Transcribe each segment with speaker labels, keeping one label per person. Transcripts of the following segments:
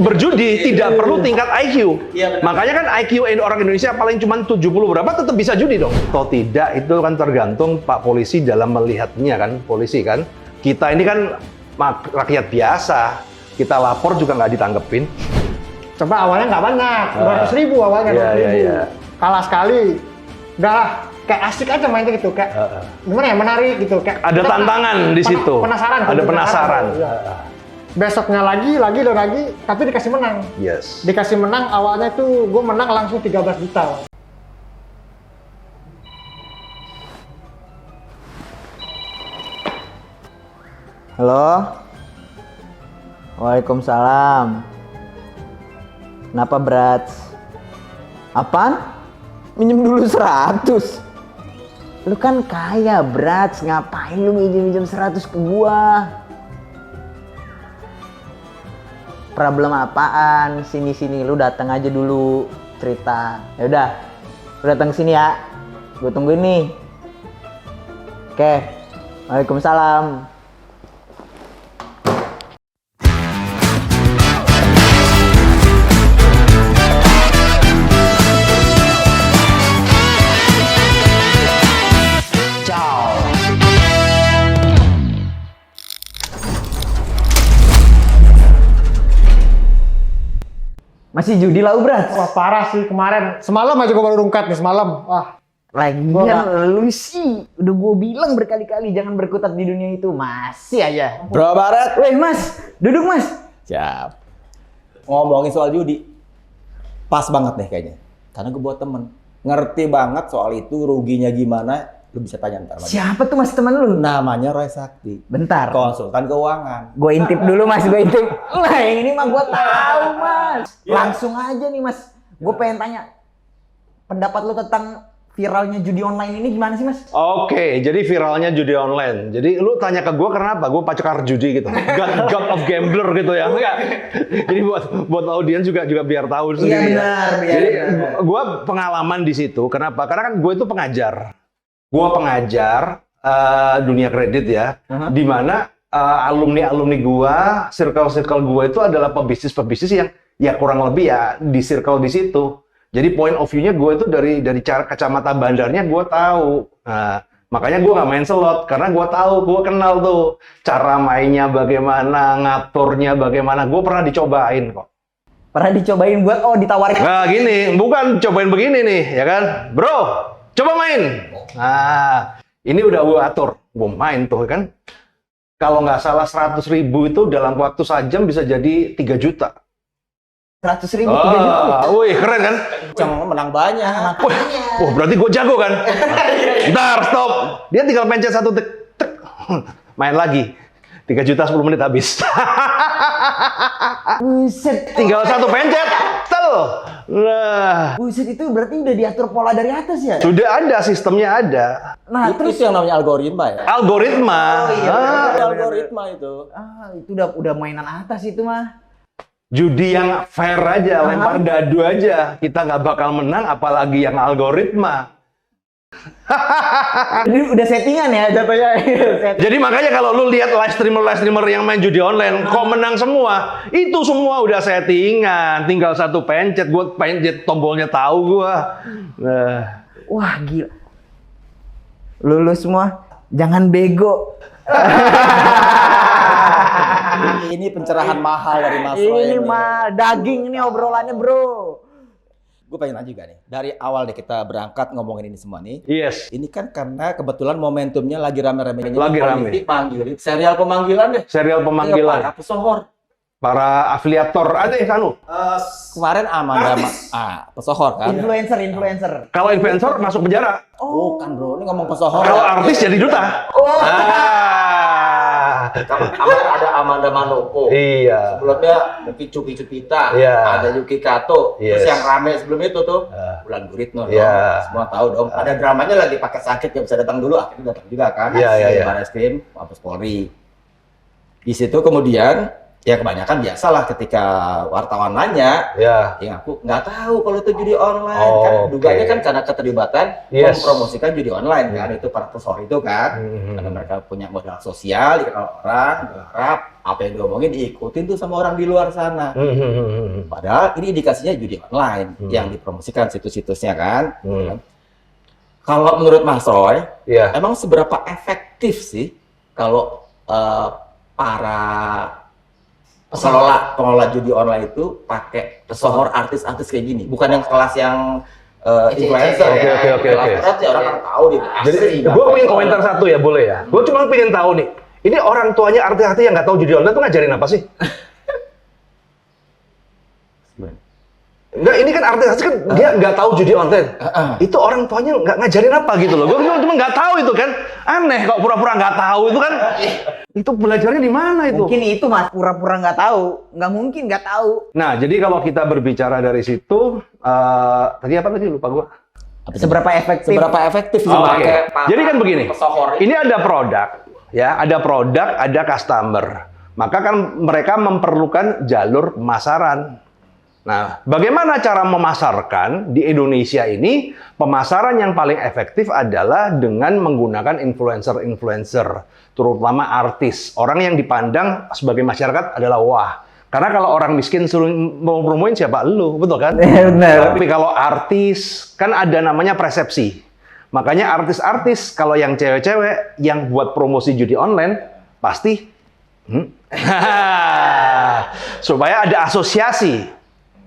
Speaker 1: berjudi tidak perlu tingkat IQ.
Speaker 2: Iya,
Speaker 1: Makanya kan IQ orang Indonesia paling cuma 70 berapa tetap bisa judi dong. Atau tidak itu kan tergantung Pak Polisi dalam melihatnya kan, polisi kan. Kita ini kan rakyat biasa, kita lapor juga nggak ditanggepin.
Speaker 3: Coba awalnya nggak banyak, 200.000 awalnya, 200.000.
Speaker 1: Iya.
Speaker 3: Kalah sekali, udah kayak asik aja mainnya gitu, kayak gimana ya, menarik gitu. Kayak
Speaker 1: Ada tantangan di situ.
Speaker 3: Penasaran.
Speaker 1: Ada penasaran.
Speaker 3: Ya. Besoknya lagi, tapi dikasih menang.
Speaker 1: Yes.
Speaker 3: Dikasih menang, awalnya itu gue menang langsung 13 juta.
Speaker 2: Halo. Waalaikumsalam. Kenapa, Brats? Apaan? Minjem dulu 100. Lu kan kaya, Brats. Ngapain lu minjem 100 ke gua? Problem apaan? Sini lu datang aja dulu cerita. Ya udah. Lu datang sini ya. Gua tungguin nih. Oke. Waalaikumsalam. Masih judi lah, Brats.
Speaker 3: Wah parah sih kemarin. Semalam aja gue baru rungkat nih, semalam. Wah.
Speaker 2: Lagian lu sih udah gue bilang berkali-kali jangan berkutat di dunia itu, masih aja.
Speaker 4: Bro Barat.
Speaker 2: Weh Mas, duduk Mas.
Speaker 4: Siap. Ngomongin soal judi, pas banget deh kayaknya. Karena gue buat temen, ngerti banget soal itu, ruginya gimana, lu bisa tanya ntar.
Speaker 2: Siapa tuh Mas teman lu?
Speaker 4: Namanya Roy Sakti.
Speaker 2: Bentar.
Speaker 4: Konsultan keuangan.
Speaker 2: Gue intip dulu Mas, gue intip. Lah yang ini mah gue tahu Mas. Langsung aja nih Mas. Gue pengen tanya, pendapat lu tentang viralnya judi online ini gimana sih Mas?
Speaker 1: Oke, jadi viralnya judi online. Jadi lu tanya ke gue kenapa? Gue pacekar judi gitu. God of gambler gitu ya. Enggak. Jadi buat audiens juga biar tahu sendiri.
Speaker 2: Iya benar,
Speaker 1: ya. Jadi gue pengalaman di situ. Kenapa? Karena kan gue itu pengajar. Gue pengajar dunia kredit ya. Di mana alumni gue, circle gue itu adalah pebisnis yang ya kurang lebih ya di circle di situ. Jadi point of view-nya gue itu dari cara kacamata bandarnya gue tahu. Nah, makanya gue nggak main slot karena gue tahu, gue kenal tuh cara mainnya bagaimana, ngaturnya bagaimana. Gue pernah dicobain kok.
Speaker 2: Pernah dicobain buat ditawarin.
Speaker 1: Nah gini, bukan cobain begini nih, ya kan, bro, coba main. Nah, ini udah gue atur, gue main tuh kan. Kalau nggak salah 100.000 itu dalam waktu sajam bisa jadi 3 juta.
Speaker 2: 100.000 3 juta.
Speaker 1: Wih, keren kan?
Speaker 4: Menang banyak.
Speaker 1: Wah, berarti gue jago kan? Ntar, stop. Dia tinggal pencet satu tek. Main lagi. 3 juta 10 menit habis.
Speaker 2: Buset.
Speaker 1: Tinggal satu pencet. Tel. Nah.
Speaker 2: Buset, itu berarti udah diatur pola dari atas ya?
Speaker 1: Sudah ada, sistemnya ada.
Speaker 2: Nah,
Speaker 4: Itu yang namanya algoritma ya?
Speaker 1: Algoritma.
Speaker 4: Algoritma itu.
Speaker 2: Itu udah mainan atas itu mah.
Speaker 1: Judi yang fair aja, lempar dadu aja. Kita nggak bakal menang, apalagi yang algoritma.
Speaker 2: Ini udah settingan ya jatuhnya.
Speaker 1: Jadi makanya kalau lu lihat live streamer yang main judi online, kok menang semua, itu semua udah settingan. Tinggal satu pencet, gue pencet tombolnya tahu gue. Nah.
Speaker 2: Wah gila. Lulu semua, jangan bego.
Speaker 4: Ini pencerahan mahal dari Mas Roy.
Speaker 2: Ini mah daging ini obrolannya bro.
Speaker 4: Gue pengen nanya juga nih, dari awal deh kita berangkat ngomongin ini semua nih.
Speaker 1: Yes.
Speaker 4: Ini kan karena kebetulan momentumnya lagi rame-ramenya.
Speaker 1: Lagi rame.
Speaker 4: Panggil, serial pemanggilan deh.
Speaker 1: Serial pemanggilan.
Speaker 4: Para pesohor.
Speaker 1: Para afiliator. Ada anu.
Speaker 4: Kemarin Amanda pesohor kan?
Speaker 2: Influencer.
Speaker 1: Kalau influencer masuk penjara.
Speaker 4: Oh kan bro, ini ngomong pesohor.
Speaker 1: Kalau artis jadi duta.
Speaker 5: Kemarin ada Amanda Manopo.
Speaker 1: Iya.
Speaker 5: Sebelumnya mungkin Cuki Cupita.
Speaker 1: Iya.
Speaker 5: Ada Yuki Kato.
Speaker 1: Yes.
Speaker 5: Terus yang rame sebelum itu tuh Bulan Guritno.
Speaker 1: Iya.
Speaker 5: Semua tahu dong. Ada dramanya lagi pakai sakit yang bisa datang dulu. Akhirnya datang juga kan.
Speaker 1: Iya.
Speaker 5: Barreskrim, Mabes Polri. Di situ kemudian Ya kebanyakan biasalah ketika wartawan nanya,
Speaker 1: Ya.
Speaker 5: ya aku nggak tahu kalau itu judi online.
Speaker 1: Oh,
Speaker 5: Kan
Speaker 1: oke.
Speaker 5: dugaannya kan karena keterlibatan
Speaker 1: Yes.
Speaker 5: mempromosikan judi online kan, itu para pesohor itu kan. Karena mereka punya modal sosial, dikenal orang, berharap apa yang diomongin diikutin tuh sama orang di luar sana. Padahal ini indikasinya judi online yang dipromosikan situs-situsnya kan. Kalau menurut Mas Roy,
Speaker 1: Iya.
Speaker 5: emang seberapa efektif sih kalau para pengelola judi online itu pakai pesohor artis-artis kayak gini? Bukan yang kelas yang influencer
Speaker 1: Oke,
Speaker 5: ya.
Speaker 1: oke, oke,
Speaker 5: Kelas
Speaker 1: oke.
Speaker 5: berat ya orang kan tahu di
Speaker 1: Jadi, gue pengen komentar satu ya, boleh ya? Gue cuma pengen tahu nih, ini orang tuanya artis-artis yang nggak tahu judi online tuh ngajarin apa sih? Enggak, ini kan artis-artis kan dia nggak tahu judi online. Itu orang tuanya nggak ngajarin apa gitu loh. Gue cuma nggak tahu itu kan. Aneh kok pura-pura nggak tahu itu kan. Itu belajarnya di mana itu?
Speaker 2: Mungkin itu Mas, pura-pura nggak tahu. Nggak mungkin nggak tahu.
Speaker 1: Nah, jadi kalau kita berbicara dari situ, tadi apa tadi lupa gue.
Speaker 2: Seberapa efektif?
Speaker 4: Seberapa efektif sih
Speaker 1: Oh, oke.
Speaker 4: pakai
Speaker 1: Jadi kan begini,
Speaker 5: pesohor
Speaker 1: ini ada produk, ya, ada produk, ada customer. Maka kan mereka memerlukan jalur pemasaran. Nah, bagaimana cara memasarkan di Indonesia ini? Pemasaran yang paling efektif adalah dengan menggunakan influencer-influencer, terutama artis. Orang yang dipandang sebagai masyarakat adalah wah. Karena kalau orang miskin suruh mau promoin siapa? Lu, betul kan?
Speaker 2: Benar.
Speaker 1: Tapi kalau artis, kan ada namanya persepsi. Makanya artis-artis, kalau yang cewek-cewek, yang buat promosi judi online, pasti supaya ada asosiasi.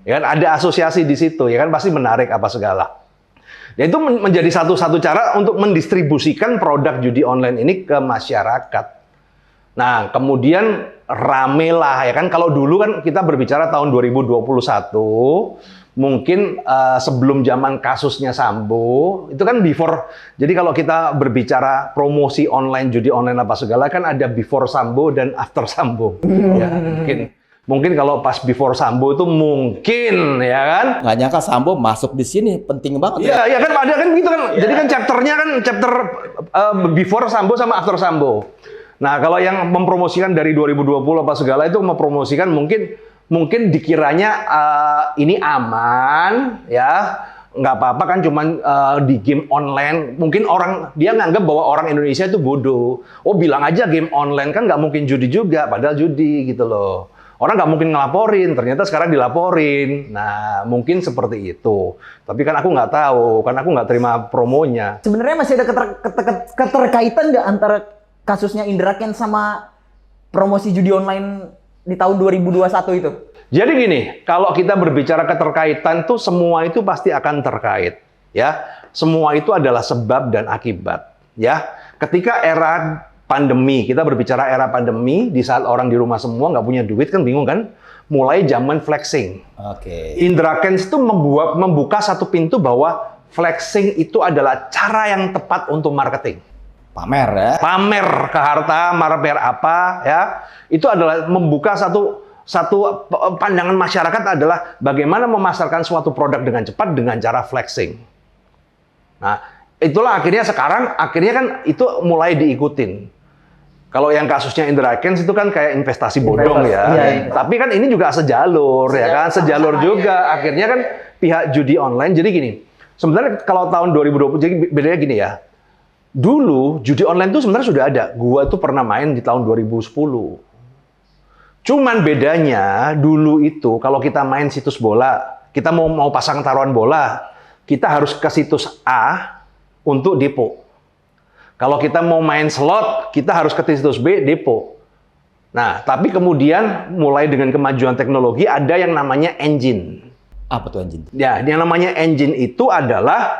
Speaker 1: Ya kan, ada asosiasi di situ, ya kan, pasti menarik apa segala. Dan itu menjadi satu-satu cara untuk mendistribusikan produk judi online ini ke masyarakat. Nah, kemudian rame lah, ya kan. Kalau dulu kan kita berbicara tahun 2021, mungkin sebelum zaman kasusnya Sambo, itu kan before. Jadi kalau kita berbicara promosi online, judi online apa segala, kan ada before Sambo dan after Sambo. Ya, mungkin kalau pas before Sambo itu mungkin, ya kan.
Speaker 4: nggak nyangka Sambo masuk di sini, penting banget ya.
Speaker 1: Iya, ya kan ada kan gitu kan. Jadi kan chapternya kan chapter before Sambo sama after Sambo. Nah, kalau yang mempromosikan dari 2020 apa segala itu mempromosikan mungkin dikiranya ini aman, ya. Nggak apa-apa kan cuman di game online. Mungkin dia nganggap bahwa orang Indonesia itu bodoh. Oh, bilang aja game online, kan nggak mungkin judi juga, padahal judi gitu loh. Orang nggak mungkin ngelaporin, ternyata sekarang dilaporin. Nah, mungkin seperti itu. Tapi kan aku nggak tahu, karena aku nggak terima promonya.
Speaker 2: Sebenarnya masih ada keterkaitan nggak antara kasusnya Indra Kents sama promosi judi online di tahun 2021 itu?
Speaker 1: Jadi gini, kalau kita berbicara keterkaitan tuh semua itu pasti akan terkait, ya. Semua itu adalah sebab dan akibat, ya. Ketika era pandemi, kita berbicara era pandemi, di saat orang di rumah semua nggak punya duit, kan bingung kan? Mulai zaman flexing.
Speaker 4: Oke.
Speaker 1: Indra Kents itu membuka satu pintu bahwa flexing itu adalah cara yang tepat untuk marketing.
Speaker 4: Pamer ya.
Speaker 1: Pamer ke harta, pamer apa, ya. Itu adalah membuka satu pandangan masyarakat adalah bagaimana memasarkan suatu produk dengan cepat dengan cara flexing. Nah, itulah akhirnya kan itu mulai diikutin. Kalau yang kasusnya Indra Kents itu kan kayak investasi bodong ya.
Speaker 2: Iya.
Speaker 1: Tapi kan ini juga sejalur ya kan, sejalur juga. Akhirnya kan pihak judi online. Jadi gini, sebenarnya kalau tahun 2020 jadi bedanya gini ya. Dulu judi online itu sebenarnya sudah ada. Gua tuh pernah main di tahun 2010. Cuman bedanya dulu itu kalau kita main situs bola, kita mau pasang taruhan bola, kita harus ke situs A untuk depo. Kalau kita mau main slot, kita harus ke situs B, depo. Nah, tapi kemudian mulai dengan kemajuan teknologi ada yang namanya engine.
Speaker 4: Apa tuh anjing?
Speaker 1: Ya, yang namanya engine itu adalah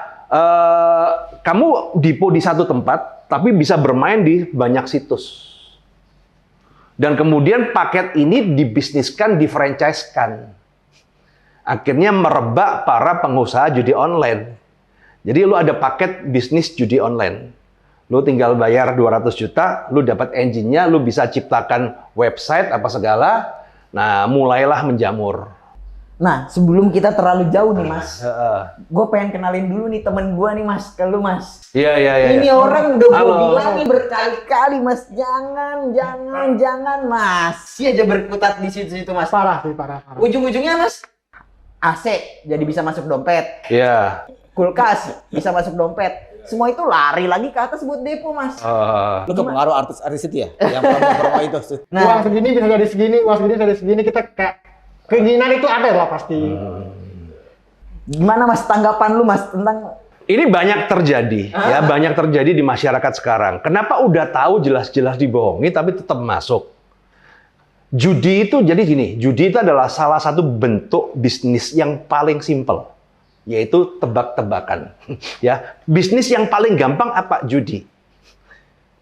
Speaker 1: kamu depo di satu tempat, tapi bisa bermain di banyak situs. Dan kemudian paket ini dibisniskan, difranchise-kan. Akhirnya merebak para pengusaha judi online. Jadi lu ada paket bisnis judi online. Lu tinggal bayar 200 juta, lu dapat engine-nya, lu bisa ciptakan website apa segala. Nah, mulailah menjamur.
Speaker 2: Nah, sebelum kita terlalu jauh nih Mas,
Speaker 1: Heeh.
Speaker 2: gue pengen kenalin dulu nih temen gue nih Mas, ke lu Mas.
Speaker 1: Iya.
Speaker 2: Ini orang udah gue
Speaker 1: Halo.
Speaker 2: bilangin berkali-kali Mas, jangan masih aja berkutat di situ Mas.
Speaker 3: Parah sih, parah.
Speaker 2: Ujung-ujungnya Mas, AC jadi bisa masuk dompet,
Speaker 1: Iya.
Speaker 2: kulkas bisa masuk dompet. Semua itu lari lagi ke atas buat depo Mas.
Speaker 1: Ah.
Speaker 4: Lu kepengaruh artis-artis itu ya? Yang promo-promo itu.
Speaker 3: Uang
Speaker 2: Nah,
Speaker 3: segini bisa jadi segini, uang segini jadi segini, kita kayak keinginan itu ada lah pasti.
Speaker 2: gimana Mas tanggapan lu Mas tentang
Speaker 1: Ini banyak terjadi, ya banyak terjadi di masyarakat sekarang. Kenapa udah tahu jelas-jelas dibohongi tapi tetap masuk? Judi itu jadi gini, judi itu adalah salah satu bentuk bisnis yang paling simpel, yaitu tebak-tebakan. Ya, bisnis yang paling gampang apa? Judi.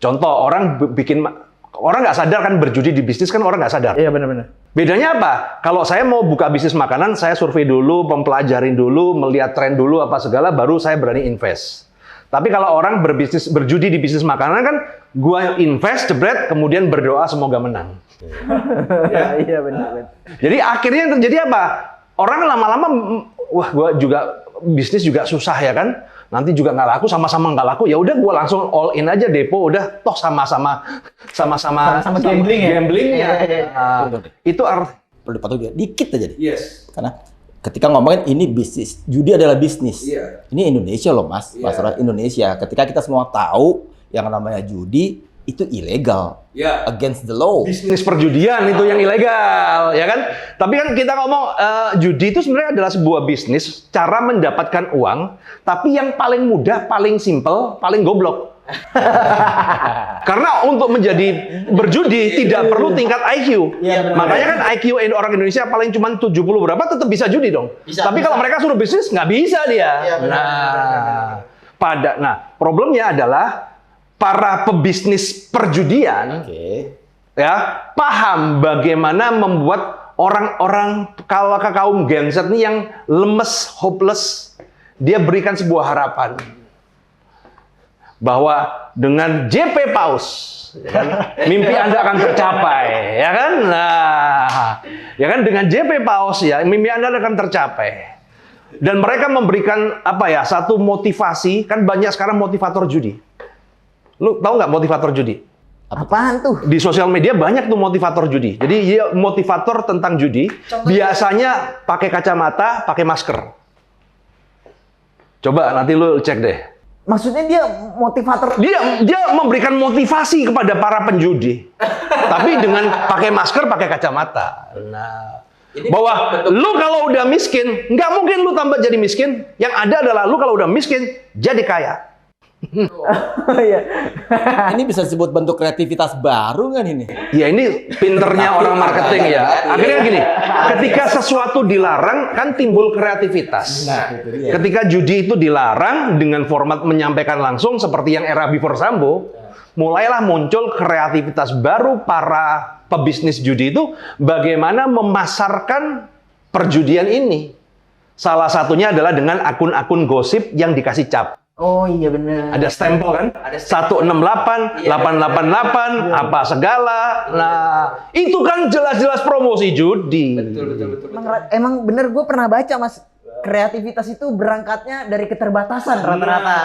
Speaker 1: Contoh orang orang nggak sadar kan berjudi di bisnis kan orang nggak sadar.
Speaker 2: Iya benar-benar.
Speaker 1: Bedanya apa? Kalau saya mau buka bisnis makanan, saya survei dulu, mempelajarin dulu, melihat tren dulu apa segala, baru saya berani invest. Tapi kalau orang berjudi di bisnis makanan kan, gua invest, jebret, kemudian berdoa semoga menang.
Speaker 2: Iya benar.
Speaker 1: Jadi akhirnya yang terjadi apa? Orang lama-lama, wah gua juga bisnis juga susah ya kan? Nanti juga nggak laku, sama-sama nggak laku. Ya udah, gua langsung all in aja depo. Udah, toh sama-sama
Speaker 2: gambling ya?
Speaker 1: gamblingnya.
Speaker 2: Iya.
Speaker 1: Itu
Speaker 4: Perlu dipotong dia dikit aja deh.
Speaker 1: yes.
Speaker 4: Karena ketika ngomongin ini bisnis, judi adalah bisnis.
Speaker 1: Iya.
Speaker 4: Ini Indonesia loh Mas,
Speaker 1: Iya.
Speaker 4: masalah Indonesia. Ketika kita semua tahu yang namanya judi itu ilegal,
Speaker 1: Iya.
Speaker 4: against the law.
Speaker 1: Bisnis perjudian itu yang ilegal, ya kan? Tapi kan kita ngomong judi itu sebenarnya adalah sebuah bisnis, cara mendapatkan uang, tapi yang paling mudah, paling simple, paling goblok. Karena untuk menjadi berjudi tidak perlu tingkat IQ.
Speaker 2: Iya, benar.
Speaker 1: Makanya kan IQ orang Indonesia paling cuma 70 berapa tetap bisa judi dong.
Speaker 2: Bisa,
Speaker 1: Tapi
Speaker 2: bisa.
Speaker 1: kalau mereka suruh bisnis nggak bisa dia.
Speaker 2: Iya, benar,
Speaker 1: Nah, problemnya adalah para pebisnis perjudian
Speaker 4: Oke.
Speaker 1: ya paham bagaimana membuat orang-orang kaum genset nih yang lemes, hopeless, dia berikan sebuah harapan bahwa dengan JP Paus, ya kan, mimpi Anda akan tercapai, ya kan? Nah, ya kan dengan JP Paus ya mimpi Anda akan tercapai. Dan mereka memberikan apa ya satu motivasi, kan banyak sekarang motivator judi. Lu tahu nggak motivator judi?
Speaker 2: Apaan tuh?
Speaker 1: Di sosial media banyak tuh motivator judi. Jadi dia motivator tentang judi. Biasanya pakai kacamata, pakai masker. Coba nanti lu cek deh.
Speaker 2: Maksudnya dia motivator.
Speaker 1: Dia memberikan motivasi kepada para penjudi. Tapi dengan pakai masker, pakai kacamata. Nah, bahwa lu kalau udah miskin, nggak mungkin lu tambah jadi miskin. Yang ada adalah lu kalau udah miskin, jadi kaya.
Speaker 2: Iya.
Speaker 4: Ini bisa disebut bentuk kreativitas baru kan ini?
Speaker 1: Ya ini pinternya orang marketing ya. Akhirnya gini, ketika sesuatu dilarang kan timbul kreativitas.
Speaker 4: Nah, itu dia.
Speaker 1: Ketika judi itu dilarang dengan format menyampaikan langsung seperti yang era Before Sambo, mulailah muncul kreativitas baru para pebisnis judi itu bagaimana memasarkan perjudian ini. Salah satunya adalah dengan akun-akun gosip yang dikasih cap.
Speaker 2: Oh iya benar.
Speaker 1: Ada stempel kan? 168, 888, apa segala. Nah, itu kan jelas-jelas promosi judi.
Speaker 2: Emang bener gue pernah baca Mas, kreativitas itu berangkatnya dari keterbatasan rata-rata.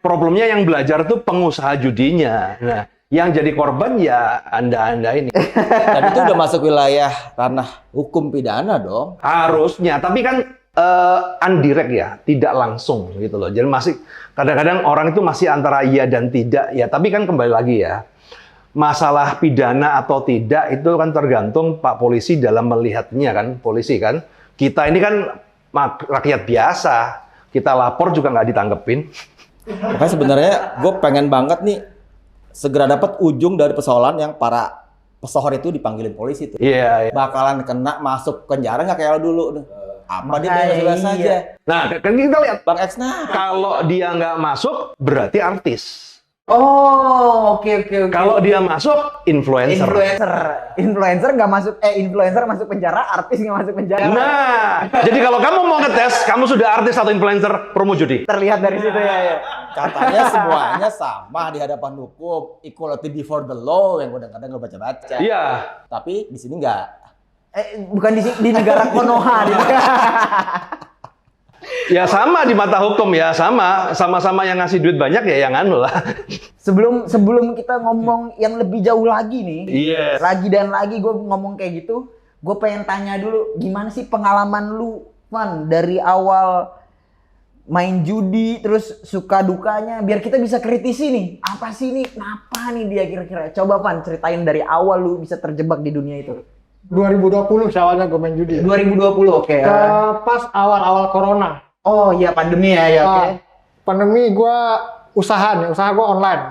Speaker 1: Problemnya yang belajar tuh pengusaha judinya. Nah, yang jadi korban ya Anda-Anda ini.
Speaker 4: Dan itu udah masuk wilayah ranah hukum pidana dong.
Speaker 1: Harusnya, tapi kan undirect ya, tidak langsung gitu loh. Jadi masih kadang-kadang orang itu masih antara iya dan tidak ya. Tapi kan kembali lagi ya, masalah pidana atau tidak itu kan tergantung Pak Polisi dalam melihatnya kan, polisi kan. Kita ini kan rakyat biasa, kita lapor juga nggak ditanggepin.
Speaker 4: Makanya sebenarnya gue pengen banget nih segera dapat ujung dari persoalan yang para pesohor itu dipanggilin polisi tuh.
Speaker 1: Iya.
Speaker 4: Bakalan kena masuk penjara nggak kayak dulu tuh. Apa dia bebas
Speaker 2: Makanya,
Speaker 4: saja.
Speaker 1: Nah, kan kita lihat
Speaker 4: Bang X nah.
Speaker 1: kalau dia nggak masuk berarti artis.
Speaker 2: Oh, oke.
Speaker 1: Kalau dia masuk influencer.
Speaker 2: Influencer nggak masuk, influencer masuk penjara, artis nggak masuk penjara.
Speaker 1: Nah, jadi kalau kamu mau ngetes, kamu sudah artis atau influencer promo judi.
Speaker 2: Terlihat dari situ ya.
Speaker 4: Katanya semuanya sama di hadapan hukum, equality before the law yang kadang-kadang lo baca-baca.
Speaker 1: Iya.
Speaker 4: Tapi di sini nggak.
Speaker 2: Bukan di negara Konoha gitu.
Speaker 1: Ya sama di mata hukum ya, sama-sama yang ngasih duit banyak ya yang anu lah.
Speaker 2: Sebelum kita ngomong yang lebih jauh lagi nih,
Speaker 1: Yes.
Speaker 2: lagi dan lagi gue ngomong kayak gitu, gue pengen tanya dulu, gimana sih pengalaman lu, Van, dari awal main judi, terus suka dukanya, biar kita bisa kritisi nih, apa sih nih, kenapa nih dia kira-kira? Coba Van, ceritain dari awal lu bisa terjebak di dunia itu.
Speaker 3: 2020 sih awalnya gue main judi.
Speaker 2: 2020, oke.
Speaker 3: Pas awal-awal corona.
Speaker 2: Oh iya, pandemi ya, oke.
Speaker 3: Pandemi gue usaha gue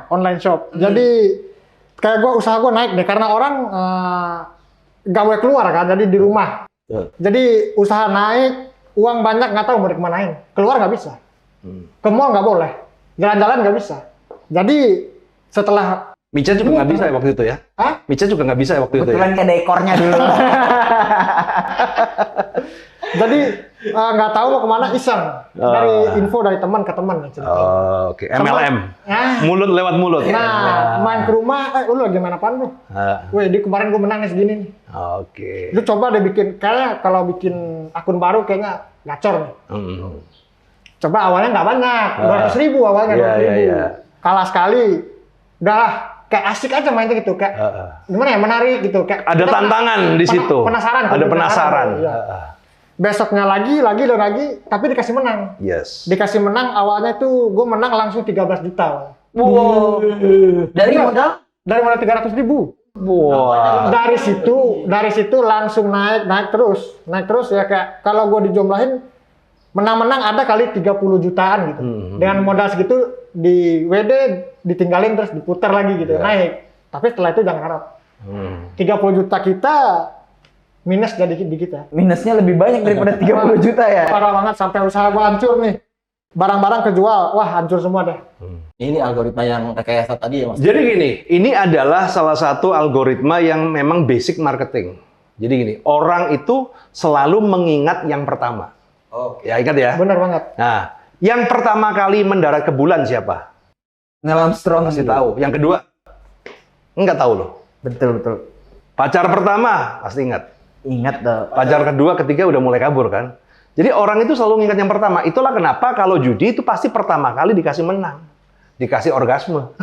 Speaker 3: online shop. Jadi kayak usaha gue naik deh karena orang gak boleh keluar kan, jadi di rumah. Jadi usaha naik, uang banyak nggak tahu mau dikemanain. Keluar nggak bisa, ke mall nggak boleh, jalan-jalan nggak bisa. Jadi setelah
Speaker 1: Mica juga nggak bisa ya waktu itu ya?
Speaker 3: Hah?
Speaker 1: Mica juga nggak bisa ya waktu itu ya?
Speaker 2: Kebetulan kayak dekornya dulu.
Speaker 3: jadi nggak tahu mau kemana, iseng dari info dari teman ke teman.
Speaker 1: Oh, oke. MLM.
Speaker 3: Nah,
Speaker 1: Mulut lewat mulut.
Speaker 3: main ke rumah, lu lagi main apaan bro? Weh, di kemarin gue menang nih segini nih.
Speaker 1: Oke.
Speaker 3: Lu coba deh bikin, kayaknya kalau bikin akun baru kayaknya gacor nih. Coba awalnya nggak banyak, 200.000 awalnya, 200.000.
Speaker 1: Iya.
Speaker 3: Kalah sekali, udah lah, kayak asik aja main gitu, kayak gimana ya, menarik gitu. Kayak
Speaker 1: Ada
Speaker 3: kita
Speaker 1: tantangan di situ.
Speaker 3: Penasaran.
Speaker 1: Ada penasaran.
Speaker 3: Iya. Besoknya lagi, tapi dikasih menang.
Speaker 1: Yes.
Speaker 3: Dikasih menang, awalnya itu gue menang langsung 13 juta.
Speaker 2: Wow. Dari modal?
Speaker 3: Dari modal 300.000.
Speaker 1: Wah.
Speaker 3: Dari situ langsung naik terus ya, kayak kalau gue dijumlahin menang-menang ada kali 30 jutaan gitu. Dengan modal segitu di WD ditinggalin terus diputar lagi gitu, naik. Tapi setelah itu jangan harap. 30 juta kita minus jadi di kita.
Speaker 2: Minusnya lebih banyak daripada 30 juta ya?
Speaker 3: Parah banget, sampai usaha gua hancur nih. Barang-barang kejual, wah hancur semua deh.
Speaker 5: Ini algoritma yang rekayasa tadi ya Mas.
Speaker 1: Jadi gini, ini adalah salah satu algoritma yang memang basic marketing. Jadi gini, orang itu selalu mengingat yang pertama. Ya ingat ya.
Speaker 3: Bener banget.
Speaker 1: Nah, yang pertama kali mendarat ke bulan siapa?
Speaker 2: Neil Armstrong
Speaker 1: Pasti tahu. Yang kedua, enggak tahu loh.
Speaker 2: Betul.
Speaker 1: Pacar pertama pasti ingat.
Speaker 2: Ingat tuh.
Speaker 1: Pacar kedua, ketiga udah mulai kabur kan. Jadi orang itu selalu ingat yang pertama. Itulah kenapa kalau judi itu pasti pertama kali dikasih menang, dikasih orgasme.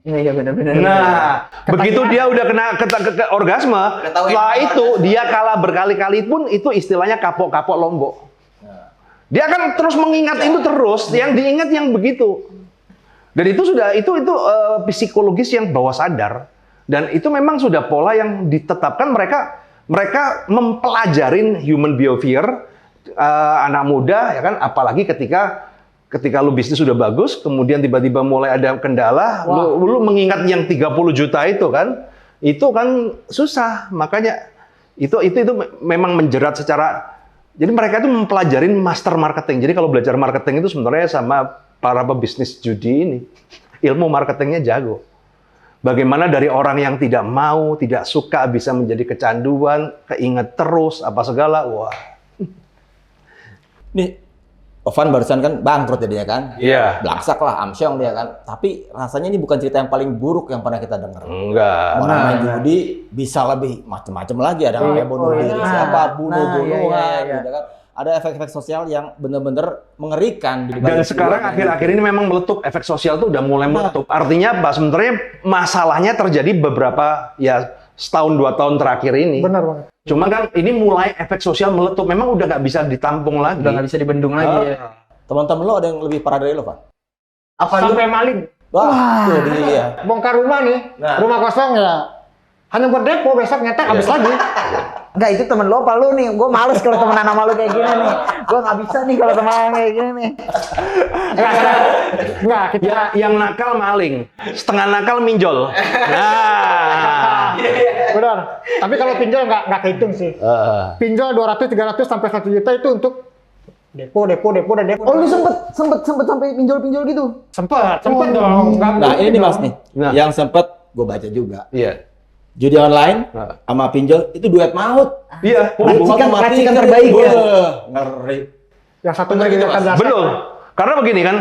Speaker 2: Iya benar-benar.
Speaker 1: Nah, begitu dia udah kena ke orgasme, setelah itu dia kalah berkali-kali pun itu istilahnya kapok-kapok lombok. Dia akan terus mengingat itu terus, yang diingat yang begitu. Dan itu sudah itu psikologis yang bawah sadar, dan itu memang sudah pola yang ditetapkan mereka mempelajarin human behavior anak muda ya kan, apalagi ketika lu bisnis sudah bagus, kemudian tiba-tiba mulai ada kendala, lu mengingat yang 30 juta itu kan susah. Makanya itu memang menjerat secara. Jadi mereka itu mempelajarin master marketing. Jadi kalau belajar marketing itu sebenarnya sama para pebisnis judi ini, ilmu marketingnya jago. Bagaimana dari orang yang tidak mau, tidak suka bisa menjadi kecanduan, keinget terus apa segala. Wah.
Speaker 4: Nih, Ovan barusan kan bangkrut jadinya kan?
Speaker 1: Iya.
Speaker 4: Blaksak lah, amsyong dia kan. Tapi rasanya ini bukan cerita yang paling buruk yang pernah kita dengar.
Speaker 1: Enggak.
Speaker 4: Orang main judi bisa lebih macam-macam lagi. Ada kayak bunuh diri, siapa bunuh-bunuhan, gitu kan. Ada efek-efek sosial yang benar-benar mengerikan.
Speaker 1: Dan sekarang akhir-akhir ini memang meletup, efek sosial tuh udah mulai meletup. Artinya apa? Sebenarnya masalahnya terjadi beberapa ya setahun 2 tahun terakhir ini.
Speaker 3: Benar banget.
Speaker 1: Cuma kan ini mulai efek sosial meletup, memang udah nggak bisa ditampung lagi.
Speaker 2: Udah nggak bisa dibendung lagi ya.
Speaker 4: Teman-teman lo ada yang lebih parah dari lo, Pak?
Speaker 3: Sampai maling.
Speaker 4: Wah, tuh dia.
Speaker 3: Bongkar rumah nih,
Speaker 5: Nah.
Speaker 3: rumah kosong ya. Hanya buat depo, besok nyetek habis lagi.
Speaker 2: Enggak, itu temen lo apa lu nih? Gue males kalau temenan sama lu kayak gini nih. Gue nggak bisa nih kalau temenan kayak gini nih.
Speaker 3: Enggak, kita
Speaker 1: Ya, yang nakal maling, setengah nakal minjol. Nah,
Speaker 3: benar. Tapi kalau pinjol nggak kehitung sih. Pinjol 200, 300 sampai 1 juta itu untuk depo.
Speaker 2: Oh, lu sempet sampai pinjol-pinjol gitu?
Speaker 3: Sempet dong. Nggak
Speaker 4: Nah, ini nih
Speaker 3: dong.
Speaker 4: Mas nih.
Speaker 1: Nah.
Speaker 4: Yang sempet gue baca juga.
Speaker 1: iya,
Speaker 4: Judi online sama pinjol itu duet maut.
Speaker 1: iya,
Speaker 2: Racikan terbaik ya.
Speaker 4: Ngeri.
Speaker 3: Yang satu lagi akan jasa.
Speaker 1: betul. Karena begini kan,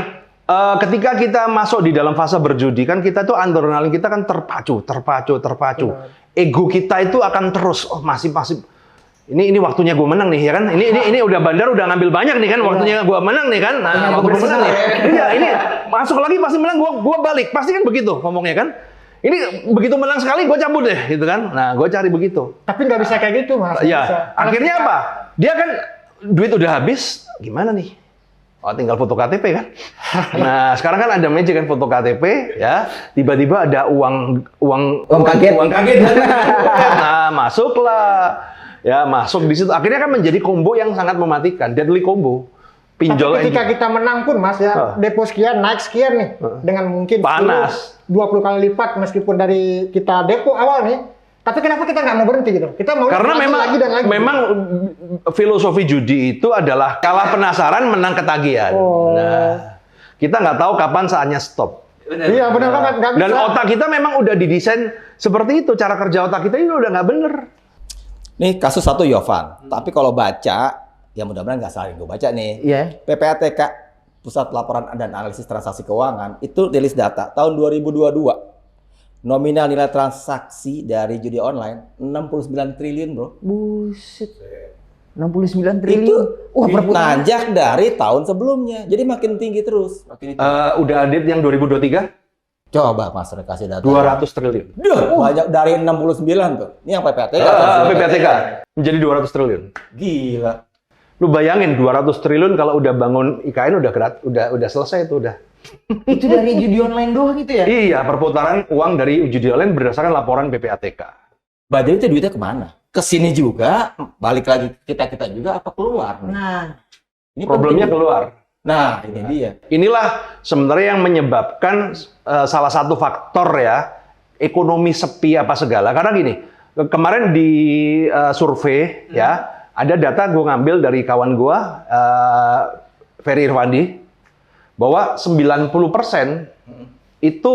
Speaker 1: ketika kita masuk di dalam fase berjudi kan kita tuh adrenalin kita kan terpacu. Ego kita itu akan terus masih ini waktunya gue menang nih ya kan, ini udah bandar udah ngambil banyak nih kan, waktunya gue menang nih kan, nah waktu gue menang nih, iya ini masuk lagi pasti menang, gue balik, pasti kan begitu ngomongnya kan. Ini begitu menang sekali gue cabut deh gitu kan. Nah, gue cari begitu.
Speaker 3: Tapi nggak bisa kayak gitu, Mas.
Speaker 1: Iya. Akhirnya apa? Dia kan duit udah habis, gimana nih? Oh, tinggal foto KTP kan. Nah, sekarang kan ada magic kan foto KTP ya. Tiba-tiba ada uang kaget. Nah, masuklah. Ya, masuk di situ. Akhirnya kan menjadi combo yang sangat mematikan, deadly combo. Pinjol
Speaker 3: tapi ketika kita menang pun Mas ya, depo sekian, naik sekian nih. Dengan mungkin
Speaker 1: panas.
Speaker 3: 20 kali lipat meskipun dari kita depo awal nih. Tapi kenapa kita nggak mau berhenti gitu? Kita mau
Speaker 1: karena memang
Speaker 3: lagi dan lagi.
Speaker 1: Memang filosofi judi itu adalah kalah penasaran menang ketagihan. Nah, kita nggak tahu kapan saatnya stop.
Speaker 3: Iya benar banget.
Speaker 1: Dan otak kita memang udah didesain seperti itu. Cara kerja otak kita ini udah nggak bener.
Speaker 4: Nih kasus satu Yovan, tapi kalau baca, ya mudah-mudahan nggak salah yang gue baca nih.
Speaker 2: Iya.
Speaker 4: PPATK, Pusat Pelaporan dan Analisis Transaksi Keuangan, itu rilis data tahun 2022. Nominal nilai transaksi dari judi online 69 triliun, bro.
Speaker 2: Buset. 69 triliun. Wah, perputaran.
Speaker 4: Nanjak dari tahun sebelumnya. Jadi makin tinggi terus.
Speaker 1: Udah adit yang 2023?
Speaker 4: Coba Mas kasih data.
Speaker 1: 200 triliun.
Speaker 4: Duh, banyak dari 69 tuh. Ini yang PPATK.
Speaker 1: PPATK menjadi 200 triliun.
Speaker 4: Gila.
Speaker 1: Lu bayangin 200 triliun kalau udah bangun IKN udah selesai itu udah.
Speaker 2: Itu dari judi online doang gitu ya?
Speaker 1: Iya, perputaran uang dari judi online berdasarkan laporan PPATK.
Speaker 4: Berarti itu duitnya kemana? Kesini juga, balik lagi kita juga apa keluar?
Speaker 2: Nah,
Speaker 4: ini
Speaker 1: problemnya
Speaker 4: penting.
Speaker 1: keluar.
Speaker 4: Nah, ini dia.
Speaker 1: Inilah sebenarnya yang menyebabkan salah satu faktor ya, ekonomi sepi apa segala. Karena gini, kemarin di survei ya, ada data gue ngambil dari kawan gue, Ferry Irwandi, bahwa 90% itu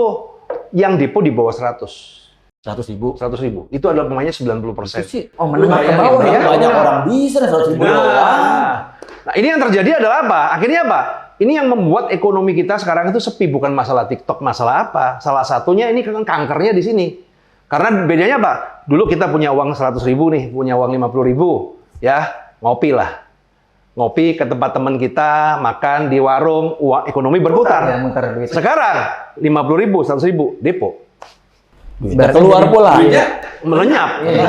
Speaker 1: yang depo di bawah 100.
Speaker 4: 100.000.
Speaker 1: Itu adalah pemainnya 90%.
Speaker 4: Itu sih,
Speaker 2: oh menengah ke
Speaker 4: bayangin,
Speaker 2: bawah ya?
Speaker 4: banyak orang bisa 100.000 doang.
Speaker 1: Nah, ini yang terjadi adalah apa? Akhirnya apa? Ini yang membuat ekonomi kita sekarang itu sepi, bukan masalah TikTok, masalah apa? Salah satunya ini kan kankernya di sini. Karena bedanya apa? Dulu kita punya uang 100.000 nih, punya uang 50.000, ya ngopi lah. Ngopi ke tempat teman kita, makan di warung, uang ekonomi berputar.
Speaker 2: Ya, muter duit.
Speaker 1: Sekarang 50.000, 100.000 depo.
Speaker 4: Duitnya keluar pula.
Speaker 1: Melenyap. Iya.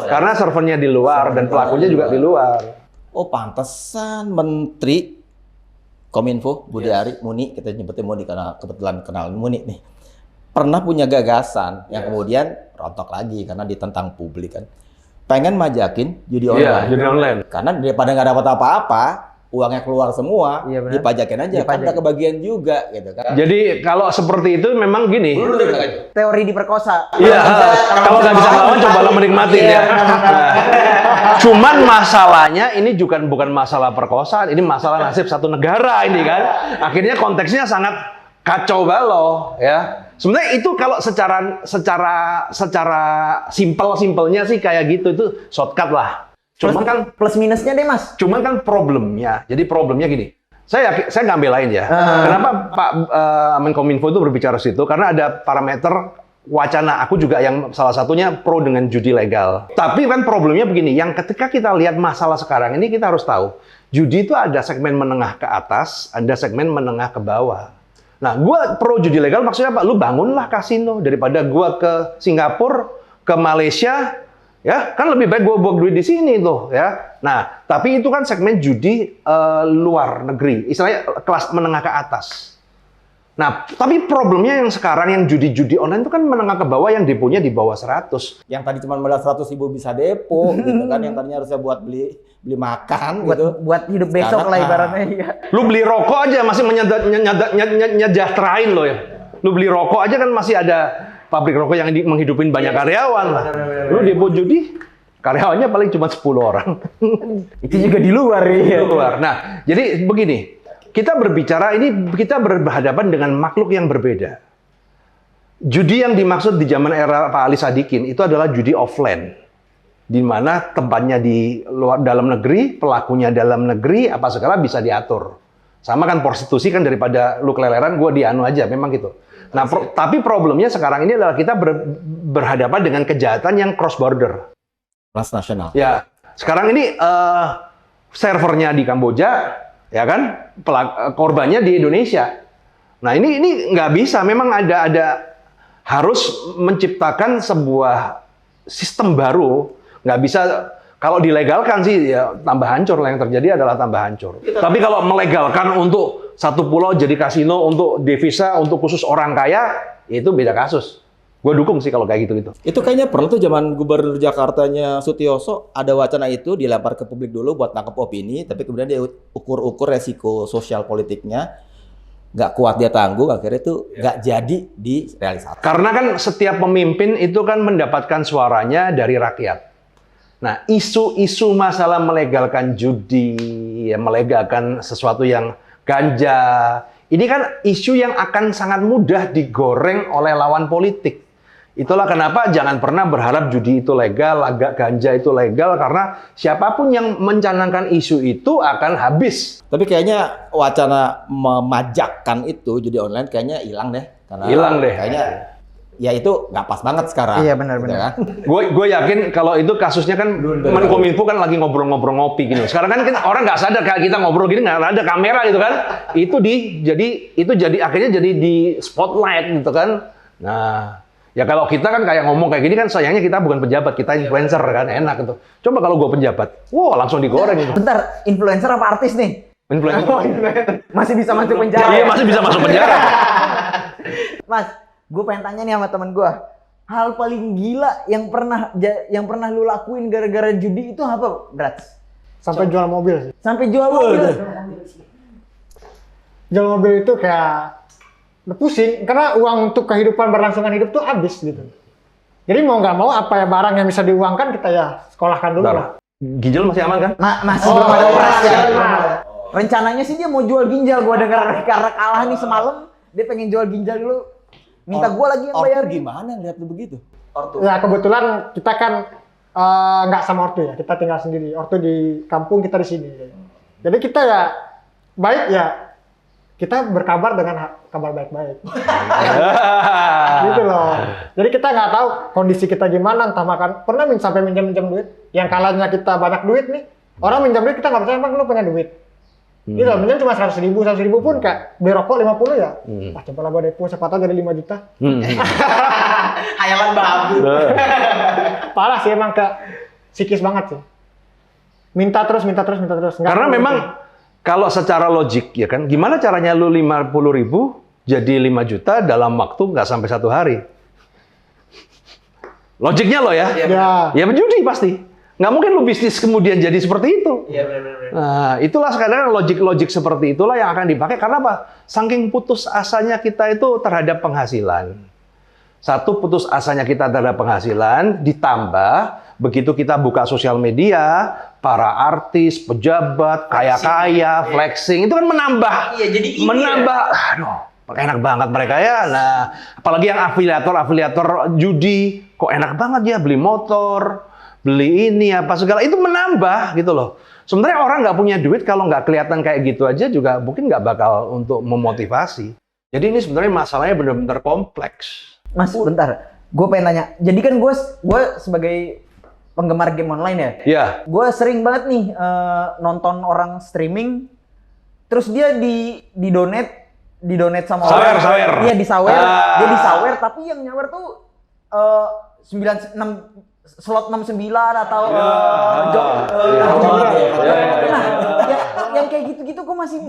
Speaker 1: Karena servernya di luar dan pelakunya juga di luar.
Speaker 4: Oh, pantesan Menteri Kominfo Budi Ari Muni, kita nyebutnya Muni karena kebetulan kenal Muni nih. Pernah punya gagasan yang kemudian rontok lagi karena ditentang publik kan. Pengen majakin judi online.
Speaker 1: Iya, judi online.
Speaker 4: Karena daripada nggak dapat apa-apa, uangnya keluar semua,
Speaker 2: Iya, benar.
Speaker 4: dipajakin aja. Kan ada kebagian juga gitu kan.
Speaker 1: Jadi kalau seperti itu memang gini.
Speaker 2: Teori diperkosa.
Speaker 1: Iya, kalau nggak bisa ngelawan cobalah menikmati ya. Nah, cuman masalahnya ini juga bukan masalah perkosaan, ini masalah nasib satu negara ini kan. Akhirnya konteksnya sangat kacau balau ya. Sebenarnya itu kalau secara simpelnya sih kayak gitu, itu shortcut lah. Cuman kan
Speaker 2: Plus minusnya deh, Mas.
Speaker 1: cuman kan problemnya. Jadi problemnya gini. Saya nggak belain ya. Kenapa Pak Menkominfo itu berbicara situ? Karena ada parameter wacana. Aku juga yang salah satunya pro dengan judi legal. Tapi kan problemnya begini. Yang ketika kita lihat masalah sekarang ini, kita harus tahu judi itu ada segmen menengah ke atas, ada segmen menengah ke bawah. Nah, gue pro judi legal maksudnya apa? Lu bangunlah kasino daripada gue ke Singapura, ke Malaysia, ya kan lebih baik gue buang duit di sini tuh, ya. Nah, tapi itu kan segmen judi luar negeri, istilahnya kelas menengah ke atas. Nah, tapi problemnya yang sekarang yang judi-judi online itu kan menengah ke bawah yang deponya di bawah 100.
Speaker 4: Yang tadi cuma modal 100.000 bisa depo gitu kan, yang tadinya harusnya buat beli makan gitu.
Speaker 2: Buat hidup besok
Speaker 4: Sekarang,
Speaker 2: lah ibaratnya ya.
Speaker 1: Lu beli rokok aja masih menyejahterain lo ya. Lu beli rokok aja kan masih ada pabrik rokok yang menghidupin banyak karyawan lah. Lu depo judi, karyawannya paling cuma 10 orang.
Speaker 2: Itu juga di luar ya.
Speaker 1: Di luar. Nah, jadi begini. Kita berbicara ini, kita berhadapan dengan makhluk yang berbeda. Judi yang dimaksud di zaman era Pak Ali Sadikin itu adalah judi offline. Di mana tempatnya di luar dalam negeri, pelakunya dalam negeri, apa segala bisa diatur. Sama kan prostitusi kan daripada lu keleleran, gue dianu aja, memang gitu. Nah, tapi problemnya sekarang ini adalah kita berhadapan dengan kejahatan yang cross border.
Speaker 4: Transnasional.
Speaker 1: Ya, sekarang ini servernya di Kamboja, ya kan? Korbannya di Indonesia. Nah ini nggak bisa. Memang ada harus menciptakan sebuah sistem baru. Nggak bisa. Kalau dilegalkan sih ya tambah hancur lah, yang terjadi adalah tambah hancur. Tapi kalau melegalkan untuk satu pulau jadi kasino untuk devisa untuk khusus orang kaya, itu beda kasus. Gue dukung sih kalau kayak gitu-gitu.
Speaker 4: Itu kayaknya pernah tuh zaman Gubernur Jakartanya Sutioso ada wacana itu dilempar ke publik dulu buat nangkep opini, tapi kemudian dia ukur-ukur resiko sosial politiknya, nggak kuat dia tanggung, akhirnya itu nggak jadi direalisasi.
Speaker 1: Karena kan setiap pemimpin itu kan mendapatkan suaranya dari rakyat. Nah, isu-isu masalah melegalkan judi, ya, melegalkan sesuatu yang ganja, ini kan isu yang akan sangat mudah digoreng oleh lawan politik. Itulah kenapa jangan pernah berharap judi itu legal, agak ganja itu legal, karena siapapun yang mencanangkan isu itu akan habis.
Speaker 4: Tapi kayaknya wacana memajakkan itu judi online kayaknya hilang deh.
Speaker 1: Hilang deh.
Speaker 4: Kayaknya ya itu nggak pas banget sekarang.
Speaker 2: Iya, benar-benar.
Speaker 4: Gitu kan?
Speaker 1: Gue yakin kalau itu kasusnya kan Menkominfo kan lagi ngobrol-ngobrol ngopi gitu. Sekarang kan orang nggak sadar kayak kita ngobrol gini nggak ada kamera gitu kan. Itu jadi akhirnya jadi di spotlight gitu kan. Nah, ya kalau kita kan kayak ngomong kayak gini kan sayangnya kita bukan pejabat, kita influencer kan, enak gitu. Coba kalau gue pejabat, wow langsung digoreng gitu.
Speaker 2: Bentar, influencer apa artis nih?
Speaker 1: Influencer.
Speaker 2: Masih bisa masuk penjara.
Speaker 1: Iya masih bisa masuk penjara.
Speaker 2: Mas, gue pengen tanya nih sama temen gue. Hal paling gila yang pernah lu lakuin gara-gara judi itu apa, Brats?
Speaker 3: Sampai jual mobil sih.
Speaker 2: Sampai jual mobil.
Speaker 3: Jual mobil itu kayak udah pusing karena uang untuk kehidupan berlangsungan hidup tuh habis gitu. Jadi mau nggak mau apa ya barang yang bisa diuangkan kita ya sekolahkan dulu lah.
Speaker 1: Ginjal masih aman kan?
Speaker 2: Masih belum ada operasi ya. Rencananya sih dia mau jual ginjal. Gue dengar karena kalah nih semalam, dia pengen jual ginjal dulu. Minta gue lagi yang bayar.
Speaker 4: Ortu gimana lihat lu begitu?
Speaker 3: Ya kebetulan kita kan nggak sama ortu ya, kita tinggal sendiri. Ortu di kampung, kita di sini. Jadi kita ya baik ya, kita berkabar dengan kabar baik-baik. Gitu loh. Jadi kita nggak tahu kondisi kita gimana, entah makan. Pernah sampai minjam duit, yang kalanya kita banyak duit nih, orang minjam duit kita nggak percaya, emang lu punya duit. Gitu, minjam cuma 100 ribu pun kayak beli rokok 50 ya. Wah, coba lah gue depo, siapa tahu jadi 5 juta.
Speaker 2: Hayalan babu.
Speaker 3: Parah sih emang kayak psikis banget sih. Minta terus. Nggak
Speaker 1: Karena
Speaker 3: perlu
Speaker 1: memang
Speaker 3: gitu.
Speaker 1: kalau secara logik ya kan, gimana caranya lu 50 ribu jadi 5 juta dalam waktu nggak sampai 1 hari? Logiknya lo ya? Ya berjudi pasti. Nggak mungkin lu bisnis kemudian jadi seperti itu.
Speaker 2: Iya benar-benar.
Speaker 1: Nah, itulah kadang logik seperti itulah yang akan dipakai. Karena apa? Saking putus asanya kita itu terhadap penghasilan. Satu, putus asanya kita terhadap penghasilan, ditambah begitu kita buka sosial media, para artis, pejabat, kaya-kaya, flexing, itu kan menambah.
Speaker 2: Iya, jadi ini
Speaker 1: menambah, aduh, enak banget mereka ya. Nah, apalagi yang afiliator judi, kok enak banget ya beli motor, beli ini apa segala, itu menambah gitu loh. Sebenarnya orang nggak punya duit kalau nggak kelihatan kayak gitu aja juga mungkin nggak bakal untuk memotivasi. Jadi ini sebenarnya masalahnya benar-benar kompleks.
Speaker 2: Mas, bentar. Gue pengen nanya. Jadi kan gue sebagai penggemar game online ya.
Speaker 1: Iya.
Speaker 2: Gue sering banget nih nonton orang streaming, terus dia di donate sama orang.
Speaker 1: Sawer.
Speaker 2: Iya, disawer. Dia disawer, tapi yang nyawer tuh 96 slot 69 atau nah, yang kayak gitu-gitu kok masih